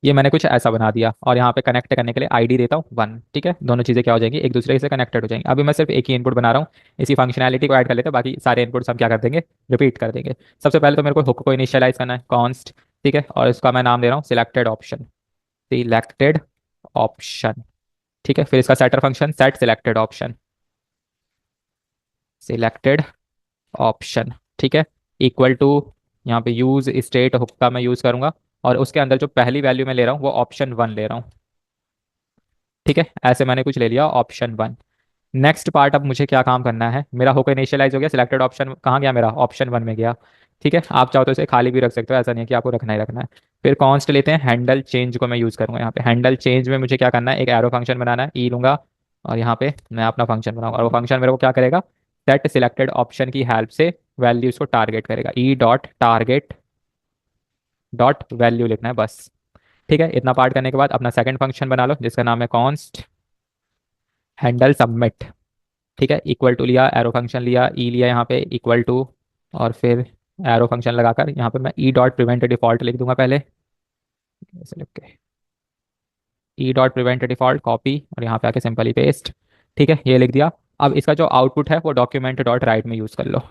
ये मैंने कुछ ऐसा बना दिया। और यहाँ पे कनेक्ट करने के लिए आईडी देता हूँ वन। ठीक है, दोनों चीज़ें क्या हो जाएंगी, एक दूसरे से कनेक्टेड हो जाएंगी। अभी मैं सिर्फ एक ही इनपुट बना रहा हूँ, इसी फंक्शनैलिटी को ऐड कर लेते हैं, बाकी सारे इनपुट्स हम क्या कर देंगे, रिपीट कर देंगे। सबसे पहले तो मेरे को हुक को इनिशियलाइज करना है, कॉन्स्ट। ठीक है, और इसका मैं नाम दे रहा हूँ सिलेक्टेड ऑप्शन। सिलेक्टेड ऑप्शन, ठीक है। फिर इसका setter function set selected option. Selected option, ठीक है। इक्वल टू, यहाँ पे यूज स्टेट हुक का मैं यूज करूंगा। और उसके अंदर जो पहली वैल्यू मैं ले रहा हूँ वो ऑप्शन वन ले रहा हूँ। ठीक है, ऐसे मैंने कुछ ले लिया ऑप्शन वन। नेक्स्ट पार्ट, अब मुझे क्या काम करना है, मेरा होकर इनिशियलाइज हो गया, सिलेक्टेड ऑप्शन कहाँ गया, मेरा ऑप्शन वन में गया। ठीक है, आप चाहो तो इसे खाली भी रख सकते हो, ऐसा नहीं है कि आपको रखना ही रखना है। फिर कॉन्स्ट लेते हैं, हैंडल चेंज को मैं यूज करूंगा। यहाँ पे हैंडल चेंज में मुझे क्या करना है, एक एरो फंक्शन बनाना है, ई लूंगा। और यहाँ पे मैं अपना फंक्शन बनाऊंगा और वो फंक्शन मेरे को क्या करेगा, सेट सिलेक्टेड ऑप्शन की हेल्प से वैल्यूज को टारगेट करेगा। E dot target dot value लिखना है बस। ठीक है, इतना पार्ट करने के बाद अपना सेकंड फंक्शन बना लो जिसका नाम है कॉन्स्ट हैंडल सबमिट। ठीक है, इक्वल टू लिया, एरो फंक्शन लिया, ई लिया यहाँ पे इक्वल टू। और फिर एरो फंक्शन लगाकर यहाँ पे मैं ई डॉट प्रिवेंट डिफॉल्ट लिख दूंगा पहले। ऐसे लिख के E dot prevent default copy, और यहाँ पे आके सिंपली पेस्ट। ठीक है, ये लिख दिया। अब इसका जो आउटपुट है वो डॉक्यूमेंट डॉट राइट में यूज कर लो।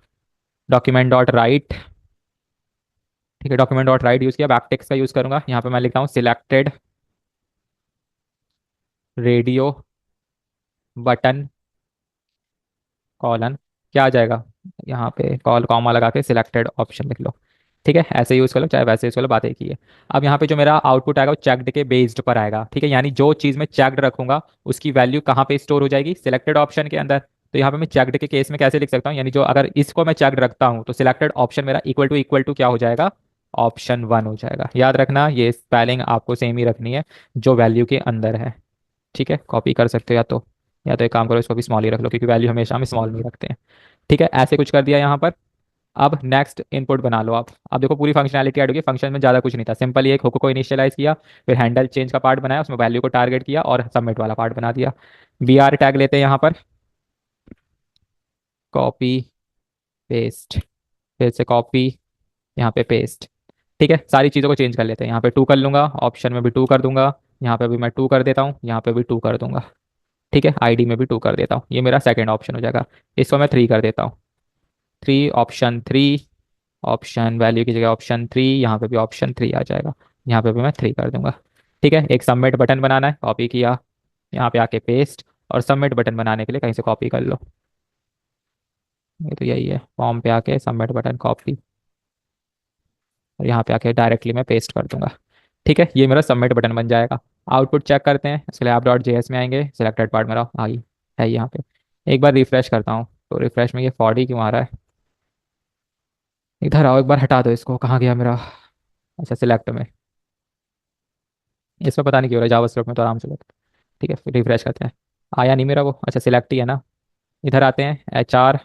डॉक्यूमेंट डॉट राइट, ठीक है, डॉक्यूमेंट डॉट राइट यूज किया। बैक टेक्स्ट का यूज करूंगा, यहाँ पे मैं लिखता हूँ सिलेक्टेड रेडियो बटन कॉलन, क्या आ जाएगा, यहाँ पे कॉल कॉमा लगा के सिलेक्टेड ऑप्शन लिख लो। ठीक है, ऐसे यूज कर लो चाहे वैसे यूज कर लो, बात एक ही है। अब यहाँ पे जो मेरा आउटपुट आएगा वो चेक्ड के बेस्ड पर आएगा। ठीक है, यानी जो चीज़ मैं चेक्ड रखूंगा उसकी वैल्यू कहाँ पे स्टोर हो जाएगी, सिलेक्टेड ऑप्शन के अंदर। तो यहाँ पे मैं चेक्ड के केस में कैसे लिख सकता हूँ, यानी जो अगर इसको मैं चेक्ड रखता हूँ तो सिलेक्टेड ऑप्शन मेरा इक्वल टू क्या हो जाएगा, ऑप्शन वन हो जाएगा। याद रखना ये स्पेलिंग आपको सेम ही रखनी है जो वैल्यू के अंदर है। ठीक है, कॉपी कर सकते हो या तो एक काम करो, इसको भी स्मॉल ही रख लो क्योंकि वैल्यू हमेशा हम स्मॉल में ही रखते हैं। ठीक है, ऐसे कुछ कर दिया यहाँ पर। अब नेक्स्ट इनपुट बना लो आप। अब देखो पूरी फंक्शनैलिटी ऐड होगी। फंक्शन में ज़्यादा कुछ नहीं था, सिंपल ही एक हुक को इनिशियलाइज किया, फिर हैंडल चेंज का पार्ट बनाया, उसमें वैल्यू को टारगेट किया और सबमिट वाला पार्ट बना दिया। BR टैग लेते हैं यहाँ पर, कॉपी पेस्ट, फिर से कॉपी, यहाँ पे पेस्ट। ठीक है, सारी चीज़ों को चेंज कर लेते हैं। यहाँ पे टू कर लूंगा, ऑप्शन में भी टू कर दूंगा, यहाँ पे भी मैं टू कर देता हूँ, यहाँ पे भी टू कर दूंगा। ठीक है, आईडी में भी टू कर देता हूँ, ये मेरा सेकंड ऑप्शन हो जाएगा। इसको मैं थ्री कर देता हूँ, three option three. Option value की जगह ऑप्शन थ्री, यहाँ पे भी ऑप्शन थ्री आ जाएगा, यहाँ पे भी मैं थ्री कर दूंगा। ठीक है, एक सबमिट बटन बनाना है, कॉपी किया, यहाँ पे आके पेस्ट। और सबमिट बटन बनाने के लिए कहीं से कॉपी कर लो, ये तो यही है, फॉर्म पे आके सबमिट बटन कॉपी, और यहाँ पे आके डायरेक्टली मैं पेस्ट कर दूंगा। ठीक है, ये मेरा सबमिट बटन बन जाएगा। आउटपुट चेक करते हैं, स्लैब डॉट जेएस में आएंगे, सिलेक्टेड पार्ट मेरा आई है यहाँ पे। एक बार रिफ्रेश करता हूँ, तो रिफ्रेश में ये 40 क्यों आ रहा है? इधर आओ, एक बार हटा दो इसको, कहाँ गया मेरा? अच्छा, सिलेक्ट में। इसमें पता नहीं क्यों हो रहा है, जावास्क्रिप्ट में तो आराम से होता है। ठीक है, फिर रिफ्रेश करते हैं। आया नहीं मेरा वो, अच्छा सिलेक्ट ही है ना। इधर आते हैं, HR,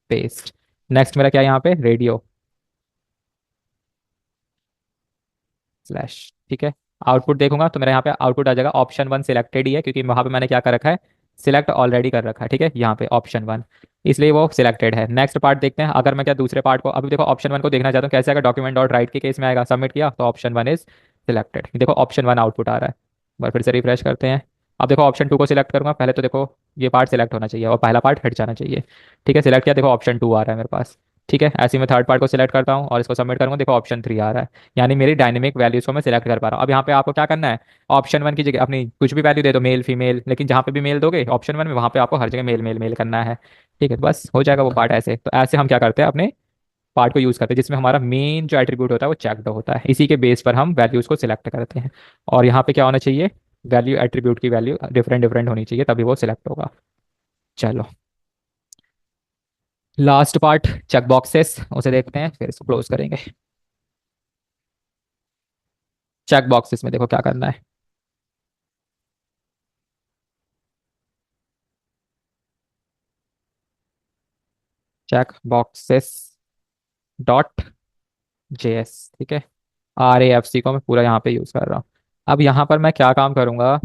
पेस्ट। नेक्स्ट मेरा क्या है यहाँ पे? Radio slash. ठीक है, आउटपुट देखूंगा तो मेरा यहाँ पे आउटपुट आ जाएगा ऑप्शन 1 सिलेक्टेड ही है, क्योंकि वहाँ पे मैंने क्या कर रखा है, सिलेक्ट ऑलरेडी कर रखा है। ठीक है, यहाँ पे ऑप्शन 1, इसलिए वो सिलेक्टेड है। नेक्स्ट पार्ट देखते हैं, अगर मैं क्या दूसरे पार्ट को, अभी देखो ऑप्शन 1 को देखना चाहता हूँ कैसे आएगा, डॉक्यूमेंट डॉट राइट के केस में आएगा, सबमिट किया तो ऑप्शन 1 इज सिलेक्टेड। देखो ऑप्शन 1 आउटपुट आ रहा है। एक बार फिर से रिफ्रेश करते हैं। अब देखो ऑप्शन 2 को सिलेक्ट करूंगा, पहले तो देखो ये पार्ट सिलेक्ट होना चाहिए और पहला पार्ट हट जाना चाहिए। ठीक है, सिलेक्ट किया, देखो ऑप्शन 2 आ रहा है मेरे पास। ठीक है, ऐसे ही मैं थर्ड पार्ट को सिलेक्ट करता हूँ और इसको सबमिट करूंगा, देखो ऑप्शन 3 आ रहा है। यानी मेरी डायनेमिक वैल्यूज को मैं सिलेक्ट कर पा रहा हूँ। अब यहाँ पे आपको क्या करना है, ऑप्शन 1 की जगह अपनी कुछ भी वैल्यू दे दो, मेल फीमेल, लेकिन जहाँ पे भी मेल दोगे ऑप्शन 1 में, वहाँ पे आपको हर जगह मेल मेल मेल करना है। ठीक है, तो बस हो जाएगा वो पार्ट ऐसे। तो ऐसे हम क्या करते हैं, अपने पार्ट को यूज़ करते हैं जिसमें हमारा मेन जो एट्रीब्यूट होता है वो चेक्ड होता है, इसी के बेस पर हम वैल्यूज को सिलेक्ट करते हैं। और यहाँ पे क्या होना चाहिए, वैल्यू एट्रीब्यूट की वैल्यू डिफरेंट डिफरेंट होनी चाहिए, तभी वो सिलेक्ट होगा। चलो, लास्ट पार्ट चेक बॉक्सेस, उसे देखते हैं फिर इसको क्लोज करेंगे। चेक बॉक्सेस में देखो क्या करना है। Check boxes dot JS। ठीक है, RAFC को मैं पूरा यहाँ पे यूज़ कर रहा हूँ। अब यहाँ पर मैं क्या काम करूँगा,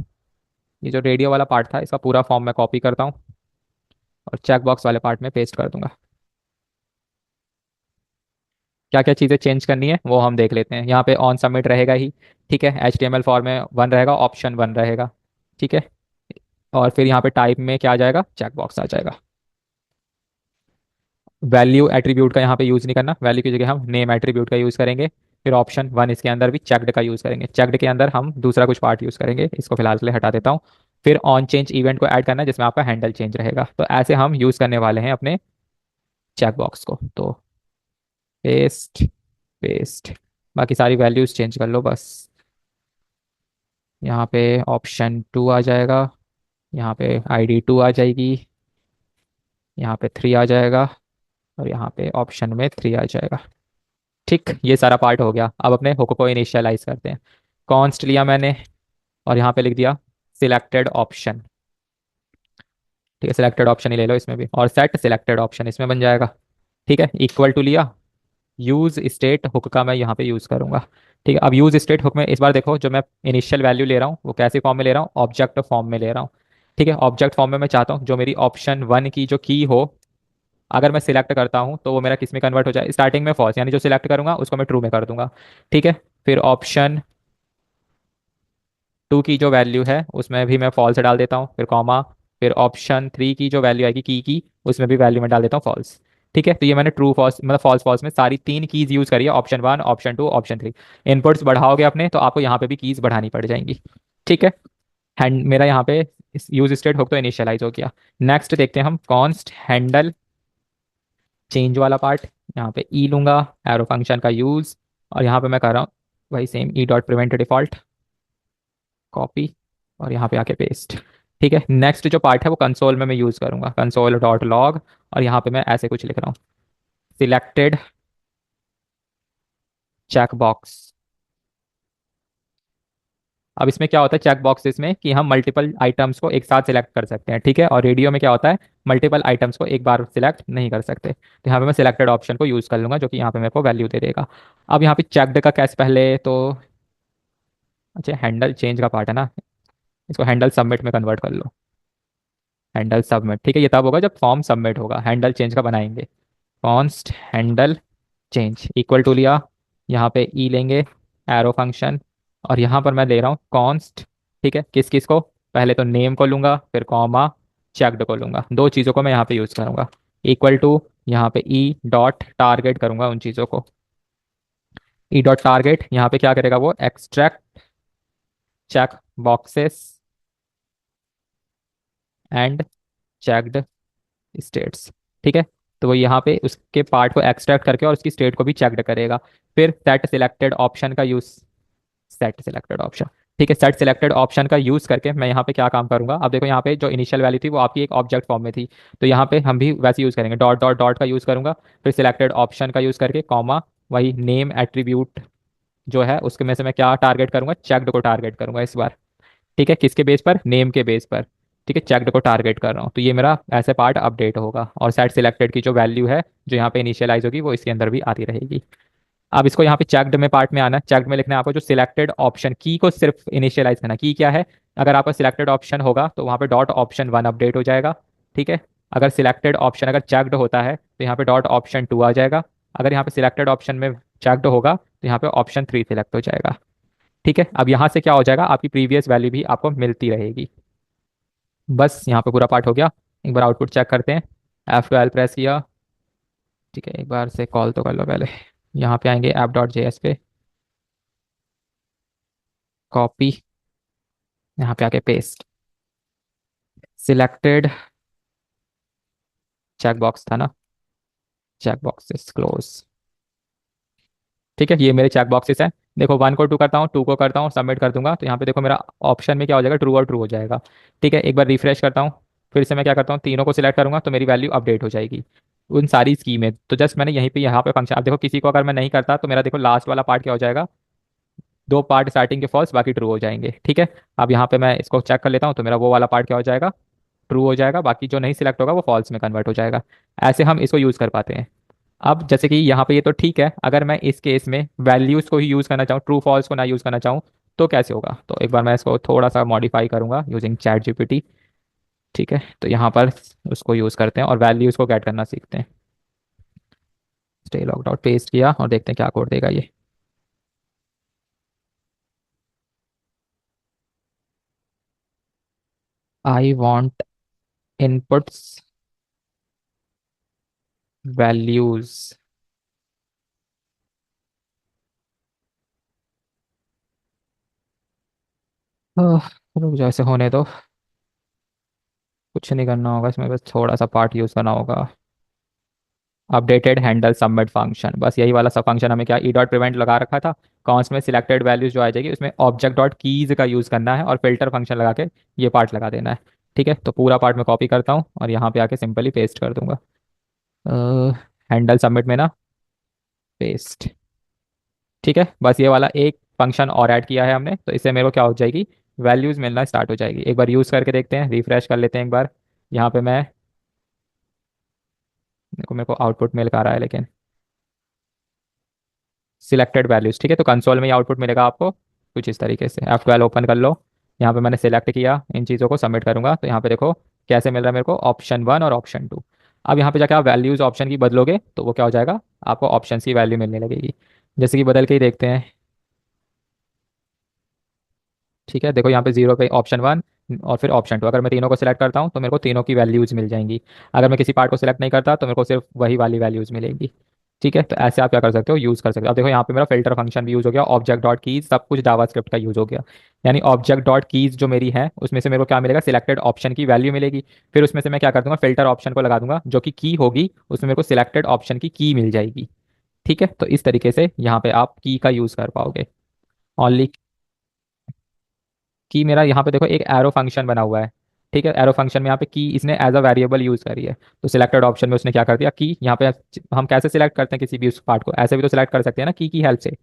ये जो रेडियो वाला पार्ट था इसका पूरा फॉर्म मैं कॉपी करता हूँ और चेक बॉक्स वाले पार्ट में पेस्ट कर दूंगा। क्या क्या चीज़ें चेंज करनी है वो हम देख लेते हैं। यहाँ पे ऑन सबमिट रहेगा ही। ठीक है, HTML फॉर्म में 1 रहेगा, ऑप्शन 1 रहेगा। ठीक है, और फिर यहाँ पे टाइप में क्या आ जाएगा, चेक बॉक्स आ जाएगा। वैल्यू एट्रीब्यूट का यहाँ पे यूज़ नहीं करना, वैल्यू की जगह हम नेम एट्रीब्यूट का यूज़ करेंगे। फिर ऑप्शन 1 इसके अंदर भी चेकड का यूज़ करेंगे, चेकड के अंदर हम दूसरा कुछ पार्ट यूज़ करेंगे, इसको फिलहाल के लिए हटा देता हूँ। फिर ऑन चेंज इवेंट को ऐड करना है जिसमें आपका हैंडल चेंज रहेगा। तो ऐसे हम यूज़ करने वाले हैं अपने चेक बॉक्स को। तो पेस्ट, पेस्ट, बाकी सारी वैल्यूज चेंज कर लो बस। यहाँ पे ऑप्शन 2 आ जाएगा, यहाँ पे ID 2 आ जाएगी, यहाँ पे 3 आ जाएगा, और यहाँ पे ऑप्शन में 3 आ जाएगा। ठीक, ये सारा पार्ट हो गया। अब अपने हुक को इनिशियलाइज करते हैं। कॉन्स्ट लिया मैंने और यहाँ पे लिख दिया सिलेक्टेड ऑप्शन। ठीक है, सिलेक्टेड ऑप्शन ही ले लो इसमें भी, और सेट सिलेक्टेड ऑप्शन इसमें बन जाएगा। ठीक है, इक्वल टू लिया, यूज स्टेट हुक का मैं यहाँ पे यूज़ करूँगा। ठीक है, अब यूज स्टेट हुक में इस बार देखो, जो मैं इनिशियल वैल्यू ले रहा हूँ वो कैसे फॉर्म में ले रहा हूँ, ऑब्जेक्ट फॉर्म में ले रहा हूँ। ठीक है, ऑब्जेक्ट फॉर्म में मैं चाहता हूँ जो मेरी ऑप्शन 1 की जो की हो, अगर मैं सिलेक्ट करता हूँ तो वो मेरा किस में कन्वर्ट हो जाए, स्टार्टिंग में फॉल्स, यानी जो सिलेक्ट करूंगा उसको मैं ट्रू में कर दूंगा। ठीक है, फिर ऑप्शन 2 की जो वैल्यू है उसमें भी मैं फॉल्स डाल देता हूँ, फिर कॉमा, फिर ऑप्शन 3 की जो वैल्यू आएगी की उसमें भी वैल्यू में डाल देता हूँ फॉल्स। ठीक है, तो ये मैंने ट्रू फॉल्स मतलब फॉल्स फॉल्स में सारी 3 कीज यूज करी है, ऑप्शन 1, ऑप्शन 2, ऑप्शन 3। इनपुट्स बढ़ाओगे अपने तो आपको यहाँ पे भी कीज बढ़ानी पड़ जाएंगी। ठीक है, हैंड मेरा यहाँ पे यूज स्टेट हुक तो इनिशियलाइज हो गया। नेक्स्ट देखते हैं हम कॉन्स्ट हैंडल चेंज वाला पार्ट। यहाँ पे लूंगा, एरो फंक्शन का यूज, और यहाँ पे मैं कर रहा हूँ वही सेम, E.prevent डिफॉल्ट, कॉपी, और यहाँ पे आके पेस्ट। ठीक है, नेक्स्ट जो पार्ट है वो कंसोल में मैं यूज़ करूँगा, console.log, और यहाँ पे मैं ऐसे कुछ लिख रहा हूँ, सिलेक्टेड चेक बॉक्स। अब इसमें क्या होता है चेक बॉक्सेस में, कि हम मल्टीपल आइटम्स को एक साथ सिलेक्ट कर सकते हैं। ठीक है, और रेडियो में क्या होता है, मल्टीपल आइटम्स को एक बार सिलेक्ट नहीं कर सकते। तो यहाँ पे मैं सिलेक्टेड ऑप्शन को यूज़ कर लूंगा, जो कि यहाँ पे मेरे को वैल्यू दे देगा। अब यहाँ पे चेकड का कैसे, पहले तो अच्छा हैंडल चेंज का पार्ट है ना, इसको हैंडल सबमिट में कन्वर्ट कर लो। हैंडल सबमिट, ठीक है, ये तब होगा जब फॉर्म सबमिट होगा, हैंडल चेंज का बनाएंगे। Const handle change equal to लिया, यहाँ पे लेंगे, एरो फंक्शन, और यहाँ पर मैं ले रहा हूँ कॉन्स्ट। ठीक है, किस किस को, पहले तो नेम को लूंगा, फिर कॉमा, चेकड को लूंगा, दो चीज़ों को मैं यहाँ पे यूज़ करूंगा। इक्वल टू, यहाँ पे डॉट टारगेट करूंगा उन चीज़ों को। डॉट टारगेट यहाँ पे क्या करेगा, वो extract check boxes and checked states. ठीक है, तो वो यहाँ पे उसके पार्ट को एक्सट्रैक्ट करके और उसकी स्टेट को भी चेकड करेगा। फिर सेट सिलेक्टेड ऑप्शन का यूज, सेट सिलेक्टेड ऑप्शन। ठीक है, सेट सिलेक्टेड ऑप्शन का यूज़ करके मैं यहाँ पे क्या काम करूंगा, अब देखो यहाँ पे जो इनिशियल वैल्यू थी वो आपकी एक ऑब्जेक्ट फॉर्म में थी, तो यहाँ पे हम भी वैसे यूज़ करेंगे, डॉट डॉट डॉट का यूज़ करूंगा, फिर सिलेक्टेड ऑप्शन का यूज़ करके कॉमा, वही नेम एट्रीब्यूट जो है उसके में से मैं क्या टारगेट करूंगा, चेक्ड को टारगेट करूंगा इस बार। ठीक है, किसके बेस पर, नेम के बेस पर। ठीक है, चेक्ड को टारगेट कर रहा हूँ, तो ये मेरा ऐसे पार्ट अपडेट होगा, और सेट सिलेक्टेड की जो वैल्यू है जो यहाँ पे इनिशियलाइज होगी वो इसके अंदर भी आती रहेगी। अब इसको यहाँ पे चेक्ड में पार्ट में आना है, चेक्ड में लिखना है आपको जो सिलेक्टेड ऑप्शन की को सिर्फ इनिशियलाइज करना, की क्या है, अगर आपका सिलेक्टेड ऑप्शन होगा तो वहाँ पे डॉट ऑप्शन वन अपडेट हो जाएगा। ठीक है, अगर सिलेक्टेड ऑप्शन अगर चेक्ड होता है तो यहाँ पे डॉट ऑप्शन टू आ जाएगा, अगर यहाँ पे सिलेक्टेड ऑप्शन में चेक्ड होगा तो यहाँ पे ऑप्शन थ्री सिलेक्ट हो जाएगा। ठीक है, अब यहाँ से क्या हो जाएगा, आपकी प्रीवियस वैल्यू भी आपको मिलती रहेगी। बस यहाँ पे पूरा पार्ट हो गया। एक बार आउटपुट चेक करते हैं, F12 प्रेस किया। ठीक है, एक बार से कॉल तो कर लो पहले। यहाँ पे आएंगे ऐप डॉट जेएस पे, कॉपी, यहाँ पे आके पेस्ट, सिलेक्टेड, चेक बॉक्स था ना, चेक बॉक्सेस क्लोज। ठीक है, ये मेरे चेक बॉक्सेस हैं। देखो वन को टू करता हूँ, टू को करता हूँ, सबमिट कर दूंगा, तो यहाँ पे देखो मेरा ऑप्शन में क्या हो जाएगा, ट्रू और ट्रू हो जाएगा। ठीक है, एक बार रिफ्रेश करता हूँ, फिर से मैं क्या करता हूँ, तीनों को सिलेक्ट करूंगा तो मेरी वैल्यू अपडेट हो जाएगी उन सारी स्कीम में। तो जस्ट मैंने यहीं पे यहाँ पे फंक्शन, अब देखो किसी को अगर मैं नहीं करता तो मेरा देखो लास्ट वाला पार्ट क्या हो जाएगा, दो पार्ट स्टार्टिंग के फॉल्स बाकी ट्रू हो जाएंगे। ठीक है, अब यहाँ पे मैं इसको चेक कर लेता हूँ, तो मेरा वो वाला पार्ट क्या हो जाएगा, ट्रू हो जाएगा, बाकी जो नहीं सिलेक्ट होगा वो फॉल्स में कन्वर्ट हो जाएगा। ऐसे हम इसको यूज़ कर पाते हैं। अब जैसे कि यहाँ पे ये तो ठीक है, अगर मैं इस केस में वैल्यूज़ को ही यूज़ करना चाहूँ, ट्रू फॉल्स को ना यूज़ करना चाहूँ, तो कैसे होगा, तो एक बार मैं इसको थोड़ा सा मॉडिफाई करूंगा यूजिंग चैट जीपीटी। ठीक है, तो यहाँ पर उसको यूज़ करते हैं और वैल्यूज़ को गेट करना सीखते हैं। स्टे लॉग डॉट पेस्ट किया और देखते हैं क्या कोड देगा ये। I want inputs values. रुक जाओ, ऐसे होने दो, कुछ नहीं करना होगा इसमें, बस थोड़ा सा पार्ट यूज़ करना होगा। अपडेटेड हैंडल सबमिट फंक्शन, बस यही वाला सब फंक्शन हमें क्या, ई डॉट प्रिवेंट लगा रखा था, कॉन्स में सिलेक्टेड वैल्यूज जो आ जाएगी उसमें ऑब्जेक्ट डॉट कीज का यूज़ करना है और फिल्टर फंक्शन लगा के ये पार्ट लगा देना है। ठीक है, तो पूरा पार्ट मैं कॉपी करता हूँ और यहाँ पे आके सिंपली पेस्ट कर दूंगा, हैंडल सबमिट में ना, पेस्ट। ठीक है, बस ये वाला एक फंक्शन और ऐड किया है हमने, तो इससे मेरे को क्या हो जाएगी, वैल्यूज मिलना स्टार्ट हो जाएगी। एक बार यूज़ करके देखते हैं, रिफ्रेश कर लेते हैं एक बार। यहाँ पे मैं, देखो मेरे को आउटपुट मिल आ रहा है लेकिन सिलेक्टेड वैल्यूज। ठीक है, तो कंसोल में ही आउटपुट मिलेगा आपको कुछ इस तरीके से। F12 ओपन कर लो, यहाँ पे मैंने सिलेक्ट किया, इन चीज़ों को सबमिट करूंगा, तो यहाँ पे देखो कैसे मिल रहा है मेरे को, ऑप्शन वन और ऑप्शन टू। अब यहाँ पे जाके आप वैल्यूज ऑप्शन की बदलोगे तो वो क्या हो जाएगा, आपको ऑप्शन की वैल्यू मिलने लगेगी। जैसे कि बदल के ही देखते हैं। ठीक है, देखो यहाँ पे जीरो पे ऑप्शन वन और फिर ऑप्शन टू, अगर मैं तीनों को सिलेक्ट करता हूँ तो मेरे को तीनों की वैल्यूज मिल जाएंगी, अगर मैं किसी पार्ट को सिलेक्ट नहीं करता तो मेरे को सिर्फ वही वाली वैल्यूज मिलेंगी। ठीक है, तो ऐसे आप क्या कर सकते हो, यूज़ कर सकते हो। अब देखो यहाँ पे मेरा फिल्टर फंक्शन भी यूज़ हो गया, ऑब्जेक्ट डॉट कीज, सब कुछ जावास्क्रिप्ट का यूज़ हो गया। यानी ऑब्जेक्ट डॉट कीज जो मेरी है उसमें से मेरे को क्या मिलेगा, सिलेक्टेड ऑप्शन की वैल्यू मिलेगी, फिर उसमें से मैं क्या कर दूंगा, फिल्टर ऑप्शन को लगा दूंगा जो कि की होगी, उसमें मेरे को सिलेक्टेड ऑप्शन की मिल जाएगी। ठीक है, तो इस तरीके से यहाँ पे आप की का यूज़ कर पाओगे। ओनली की, मेरा यहाँ पे देखो एक एरो फंक्शन बना हुआ है। ठीक है, एरो फंक्शन में यहाँ पे की इसने एज अ वेरिएबल यूज करी है, तो सिलेक्टेड ऑप्शन में उसने क्या कर दिया, की। यहाँ पे हम कैसे सिलेक्ट करते हैं किसी भी उस पार्ट को, ऐसे भी तो सिलेक्ट कर सकते हैं ना की हेल्प से।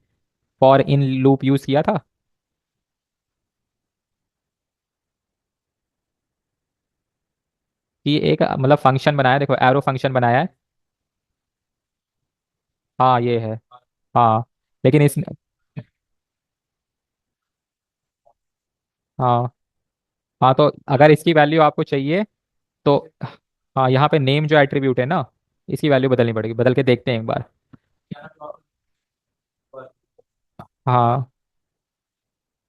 फॉर इन लूप यूज किया था, कि एक मतलब फंक्शन बनाया, देखो एरो फंक्शन बनाया है। हाँ ये है। हाँ, लेकिन इस, हाँ, हाँ तो अगर इसकी वैल्यू आपको चाहिए तो, हाँ यहाँ पे नेम जो एट्रीब्यूट है ना, इसकी वैल्यू बदलनी पड़ेगी, बदल के देखते हैं एक बार। हाँ,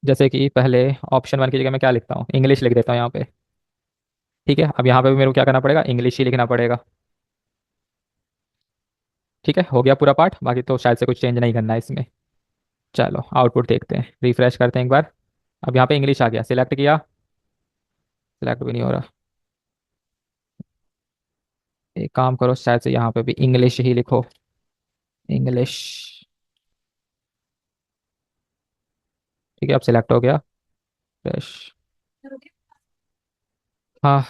जैसे कि पहले ऑप्शन वन की जगह मैं क्या लिखता हूँ, इंग्लिश लिख देता हूँ यहाँ पे। ठीक है, अब यहाँ पे भी मेरे को क्या करना पड़ेगा, इंग्लिश ही लिखना पड़ेगा। ठीक है, हो गया पूरा पार्ट, बाकी तो शायद से कुछ चेंज नहीं करना है इसमें। चलो आउटपुट देखते हैं, रिफ्रेश करते हैं एक बार। अब यहाँ पे इंग्लिश आ गया, सिलेक्ट किया, सिलेक्ट भी नहीं हो रहा। एक काम करो, शायद से यहाँ पे भी इंग्लिश ही लिखो, इंग्लिश। ठीक है, अब सिलेक्ट हो गया। फ्रेश। हाँ।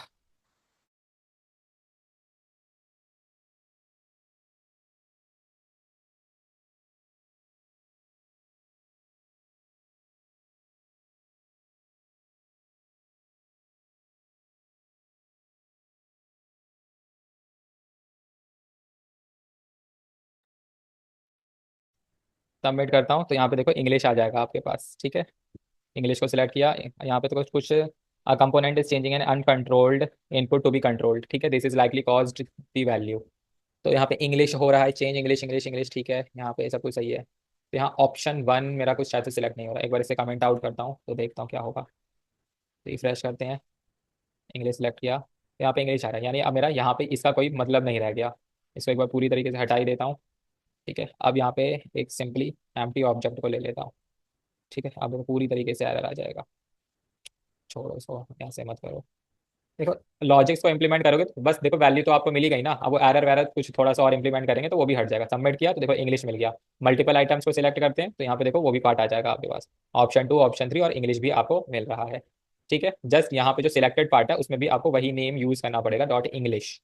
सबमिट करता हूँ तो यहाँ पे देखो इंग्लिश आ जाएगा आपके पास। ठीक है, इंग्लिश को सिलेक्ट किया। यहाँ पे तो कुछ कुछ component is changing an uncontrolled input to be controlled. ठीक है, this is likely caused the value. तो यहाँ पे इंग्लिश हो रहा है चेंज, इंग्लिश इंग्लिश इंग्लिश। ठीक है, यहाँ पे सब कुछ सही है। तो यहाँ ऑप्शन वन मेरा कुछ शायद से सिलेक्ट नहीं हो रहा है। एक बार इसे कमेंट आउट करता हूँ तो देखता हूँ क्या होगा। रिफ्रेश करते हैं, इंग्लिश सेलेक्ट किया, यहाँ पे इंग्लिश आ रहा है, यानी अब मेरा यहाँ पे इसका कोई मतलब नहीं रह गया। इसको एक बार पूरी तरीके से हटा ही देता हूँ। ठीक है, अब यहाँ पे एक सिंपली एम्प्टी ऑब्जेक्ट को ले लेता हूँ। ठीक है, अब देखो पूरी तरीके से एरर आ जाएगा। छोड़ो इसको, यहाँ से मत करो। देखो, लॉजिक्स को इंप्लीमेंट करोगे तो बस देखो वैल्यू तो आपको मिल ही गई ना। अब वो एरर वैरर कुछ थोड़ा सा और इंप्लीमेंट करेंगे तो वो भी हट जाएगा। सबमिट किया तो देखो इंग्लिश मिल गया। मल्टीपल आइटम्स को सिलेक्ट करते हैं तो यहाँ पे देखो वो भी पार्ट आ जाएगा आपके पास। ऑप्शन टू, ऑप्शन थ्री और इंग्लिश भी आपको मिल रहा है। ठीक है, जस्ट यहाँ पे जो सिलेक्टेड पार्ट है उसमें भी आपको वही नेम यूज करना पड़ेगा, डॉट इंग्लिश।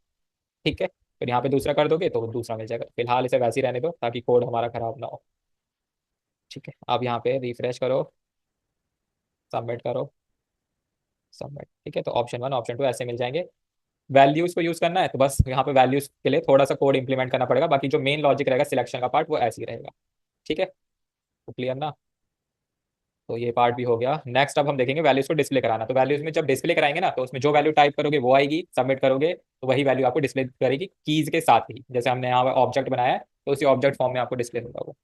ठीक है, फिर यहाँ पे दूसरा कर दोगे तो दूसरा मिल जाएगा। फिलहाल इसे वैसे ही रहने दो ताकि कोड हमारा खराब ना हो। ठीक है, अब यहाँ पे रिफ्रेश करो, सबमिट करो, सबमिट। ठीक है, तो ऑप्शन वन ऑप्शन टू ऐसे मिल जाएंगे। वैल्यूज को यूज करना है तो बस यहाँ पे वैल्यूज के लिए थोड़ा सा कोड इंप्लीमेंट करना पड़ेगा, बाकी जो मेन लॉजिक रहेगा सिलेक्शन का पार्ट वो ऐसे ही रहेगा। ठीक है, तो क्लियर ना। तो ये पार्ट भी हो गया। नेक्स्ट अब हम देखेंगे वैल्यूज को डिस्प्ले कराना। तो वैल्यूज में जब डिस्प्ले कराएंगे ना तो उसमें जो वैल्यू टाइप करोगे वो आएगी, सबमिट करोगे तो वही वैल्यू आपको डिस्प्ले करेगी कीज के साथ ही। जैसे हमने यहाँ ऑब्जेक्ट बनाया है तो उसी ऑब्जेक्ट फॉर्म में आपको डिस्प्ले होगा वो।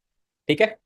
ठीक है।